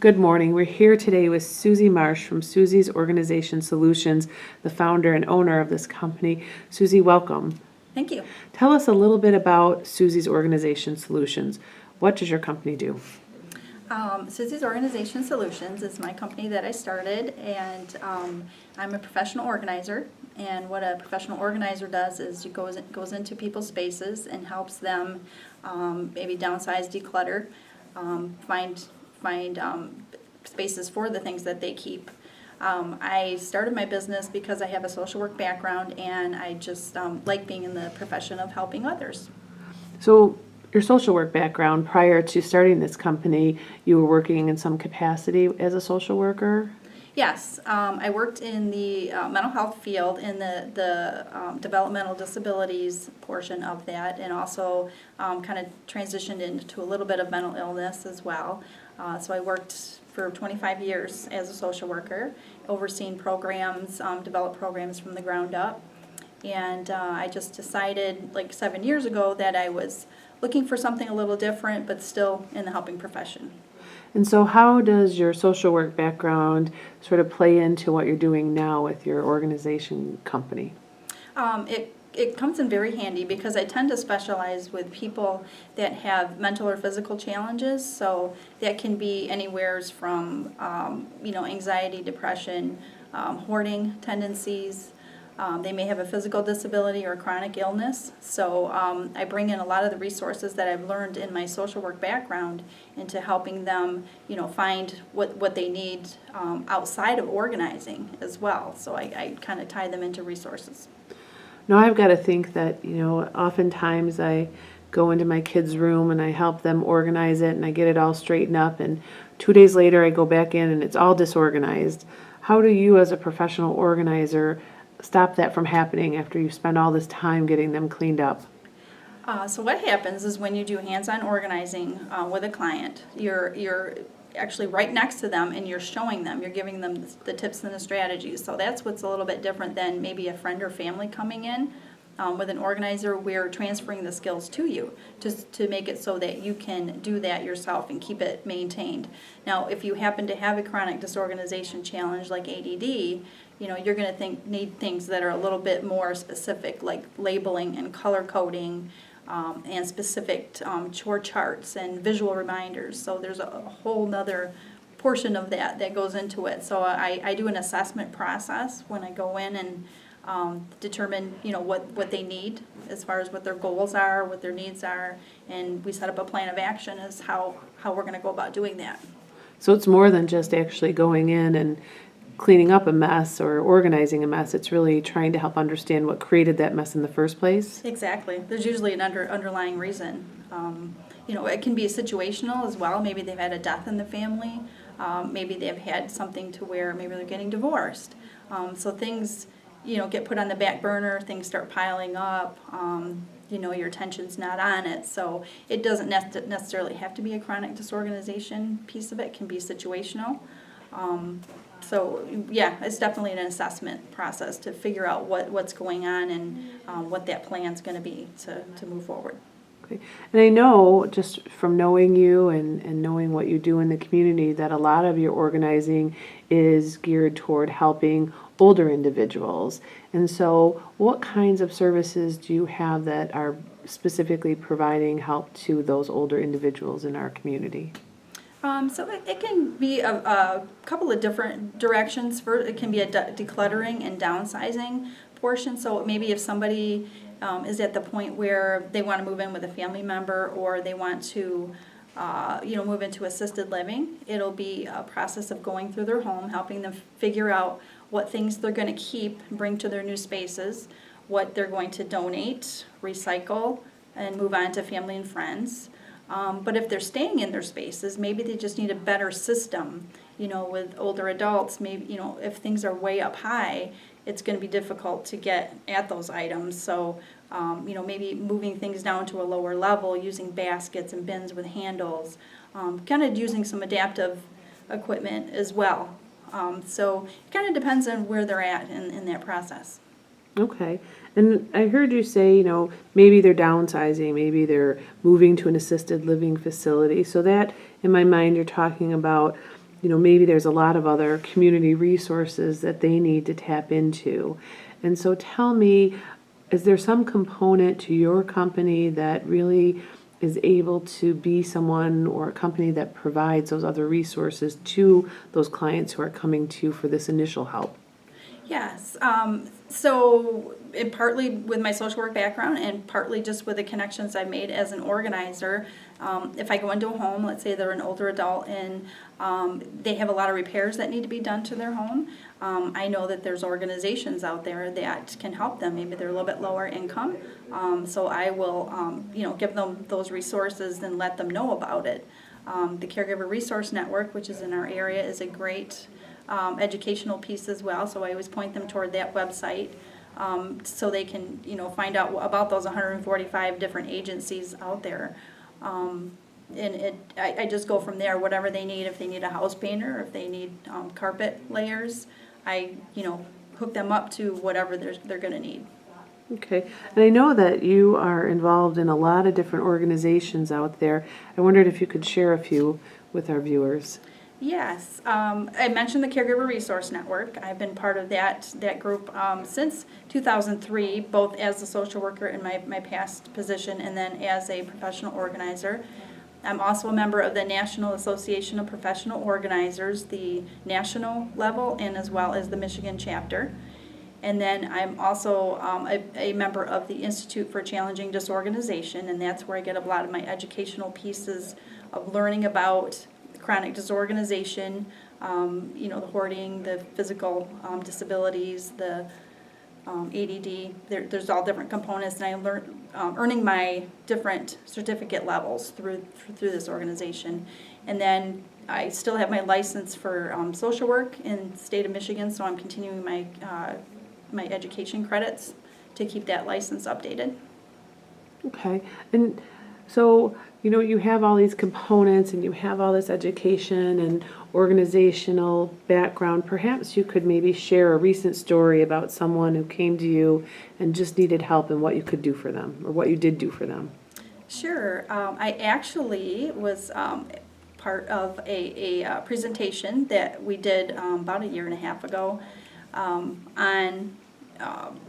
Good morning. We're here today with Susie Marsh from Susie's Organization Solutions, the founder and owner of this company. Susie, welcome. Thank you. Tell us a little bit about Susie's Organization Solutions. What does your company do? Susie's Organization Solutions is my company that I started, and I'm a professional organizer. And what a professional organizer does is it goes into people's spaces and helps them maybe downsize, declutter, find spaces for the things that they keep. I started my business because I have a social work background, and I just like being in the profession of helping others. So, your social work background, prior to starting this company, you were working in some capacity as a social worker? Yes, I worked in the mental health field in the developmental disabilities portion of that, and also kind of transitioned into a little bit of mental illness as well. So I worked for 25 years as a social worker, overseeing programs, developed programs from the ground up. And I just decided like 7 years ago that I was looking for something a little different, but still in the helping profession. And so how does your social work background sort of play into what you're doing now with your organization company? It comes in very handy because I tend to specialize with people that have mental or physical challenges. So that can be anywhere from anxiety, depression, hoarding tendencies. They may have a physical disability or a chronic illness. So I bring in a lot of the resources that I've learned in my social work background into helping them, find what they need outside of organizing as well. So I kind of tie them into resources. Now, I've got to think that, oftentimes I go into my kids' room and I help them organize it and I get it all straightened up, and 2 days later I go back in and it's all disorganized. How do you, as a professional organizer, stop that from happening after you spend all this time getting them cleaned up? So what happens is when you do hands-on organizing with a client, you're actually right next to them and you're showing them, you're giving them the tips and the strategies. So that's what's a little bit different than maybe a friend or family coming in. With an organizer, we're transferring the skills to you just to make it so that you can do that yourself and keep it maintained. Now, if you happen to have a chronic disorganization challenge like ADD, you're going to need things that are a little bit more specific, like labeling and color coding, and specific chore charts and visual reminders. So there's a whole nother portion of that goes into it. So I do an assessment process when I go in and determine what they need as far as what their goals are, what their needs are, and we set up a plan of action as how we're going to go about doing that. So it's more than just actually going in and cleaning up a mess or organizing a mess. It's really trying to help understand what created that mess in the first place. Exactly. There's usually an underlying reason. It can be situational as well. Maybe they've had a death in the family. Maybe they've had something to where maybe they're getting divorced. So things, get put on the back burner. Things start piling up. Your attention's not on it. So it doesn't necessarily have to be a chronic disorganization piece of it. It can be situational. So yeah, it's definitely an assessment process to figure out what's going on and what that plan's going to be to move forward. Okay. And I know, just from knowing you and knowing what you do in the community, that a lot of your organizing is geared toward helping older individuals. And so what kinds of services do you have that are specifically providing help to those older individuals in our community? So it can be a couple of different directions. It can be a decluttering and downsizing portion. So maybe if somebody is at the point where they want to move in with a family member, or they want to move into assisted living, it'll be a process of going through their home, helping them figure out what things they're going to keep and bring to their new spaces, what they're going to donate, recycle, and move on to family and friends. But if they're staying in their spaces, maybe they just need a better system. With older adults, maybe, if things are way up high, it's going to be difficult to get at those items. So, maybe moving things down to a lower level, using baskets and bins with handles, kind of using some adaptive equipment as well. So it kind of depends on where they're at in that process. Okay. And I heard you say, maybe they're downsizing, maybe they're moving to an assisted living facility. So that, in my mind, you're talking about maybe there's a lot of other community resources that they need to tap into. And so tell me, is there some component to your company that really is able to be someone or a company that provides those other resources to those clients who are coming to you for this initial help? Yes. So it partly with my social work background and partly just with the connections I've made as an organizer. If I go into a home, let's say they're an older adult and they have a lot of repairs that need to be done to their home, I know that there's organizations out there that can help them. Maybe they're a little bit lower income, so I will give them those resources and let them know about it. The Caregiver Resource Network, which is in our area, is a great educational piece as well, so I always point them toward that website so they can find out about those 145 different agencies out there. I just go from there, whatever they need. If they need a house painter, if they need carpet layers, I hook them up to whatever they're going to need. Okay, and I know that you are involved in a lot of different organizations out there. I wondered if you could share a few with our viewers. Yes, I mentioned the Caregiver Resource Network. I've been part of that group since 2003, both as a social worker in my past position and then as a professional organizer. I'm also a member of the National Association of Professional Organizers, the national level, and as well as the Michigan chapter. And then I'm also a member of the Institute for Challenging Disorganization, and that's where I get a lot of my educational pieces of learning about chronic disorganization, the hoarding, the physical disabilities, the ADD. There's all different components, and I learned earning my different certificate levels through this organization. And then I still have my license for social work in the state of Michigan, so I'm continuing my education credits to keep that license updated. Okay, and so you have all these components and you have all this education and organizational background. Perhaps you could maybe share a recent story about someone who came to you and just needed help and what you could do for them or what you did do for them. Sure. I actually was part of a presentation that we did about a year and a half ago on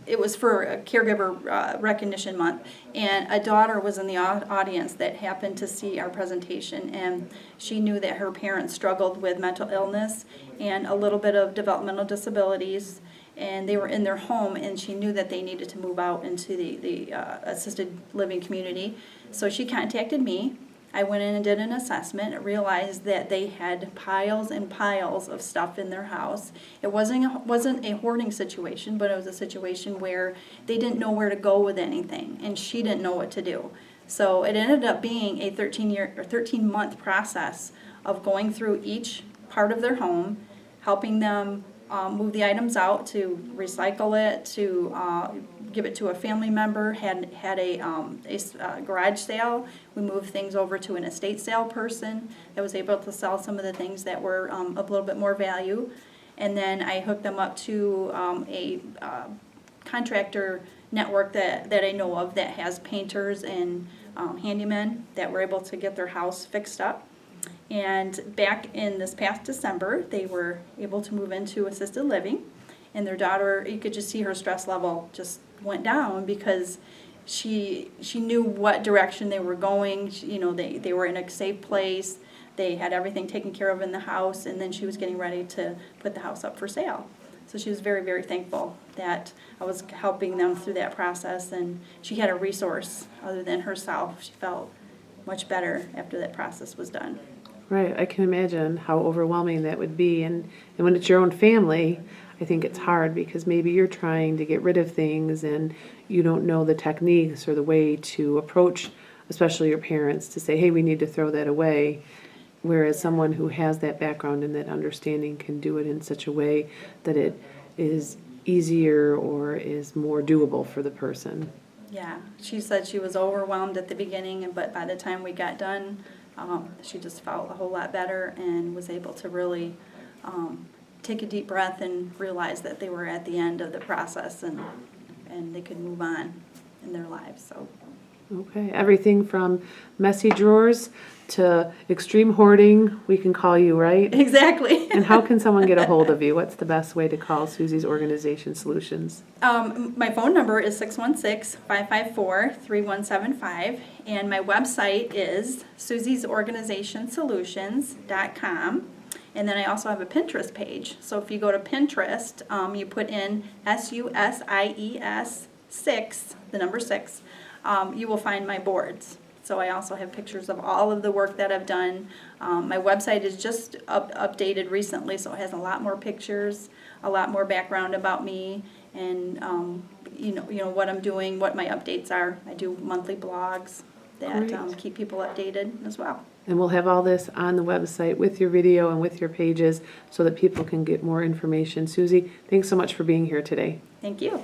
it was for a Caregiver Recognition Month, and a daughter was in the audience that happened to see our presentation, and she knew that her parents struggled with mental illness and a little bit of developmental disabilities, and they were in their home, and she knew that they needed to move out into the assisted living community. So she contacted me. I went in and did an assessment, realized that they had piles and piles of stuff in their house. It wasn't a hoarding situation, but it was a situation where they didn't know where to go with anything, and she didn't know what to do. So it ended up being a 13-month process of going through each part of their home, helping them move the items out, to recycle it, to give it to a family member. Had a garage sale. We moved things over to an estate sale person that was able to sell some of the things that were of a little bit more value. And then I hooked them up to a contractor network that I know of that has painters and handymen that were able to get their house fixed up. And back in this past December, they were able to move into assisted living, and their daughter, you could just see her stress level just went down because she knew what direction they were going. They were in a safe place. They had everything taken care of in the house, and then she was getting ready to put the house up for sale. So she was very, very thankful that I was helping them through that process, and she had a resource other than herself. She felt much better after that process was done. Right, I can imagine how overwhelming that would be. And when it's your own family, I think it's hard because maybe you're trying to get rid of things and you don't know the techniques or the way to approach, especially your parents, to say, hey, we need to throw that away. Whereas someone who has that background and that understanding can do it in such a way that it is easier or is more doable for the person. Yeah, she said she was overwhelmed at the beginning, but by the time we got done, she just felt a whole lot better and was able to really take a deep breath and realize that they were at the end of the process and they could move on in their lives. So Okay, everything from messy drawers to extreme hoarding, we can call you, right? Exactly. And how can someone get a hold of you? What's the best way to call Susie's Organization Solutions? My phone number is 616-554-3175, and my website is susiesorganisationsolutions.com. And then I also have a Pinterest page. So if you go to Pinterest, you put in SUSIES 6, the number 6, you will find my boards. So I also have pictures of all of the work that I've done. My website is just updated recently, so it has a lot more pictures, a lot more background about me, and you know what I'm doing, what my updates are. I do monthly blogs that Great. keep people updated as well. And we'll have all this on the website with your video and with your pages so that people can get more information. Susie, thanks so much for being here today. Thank you.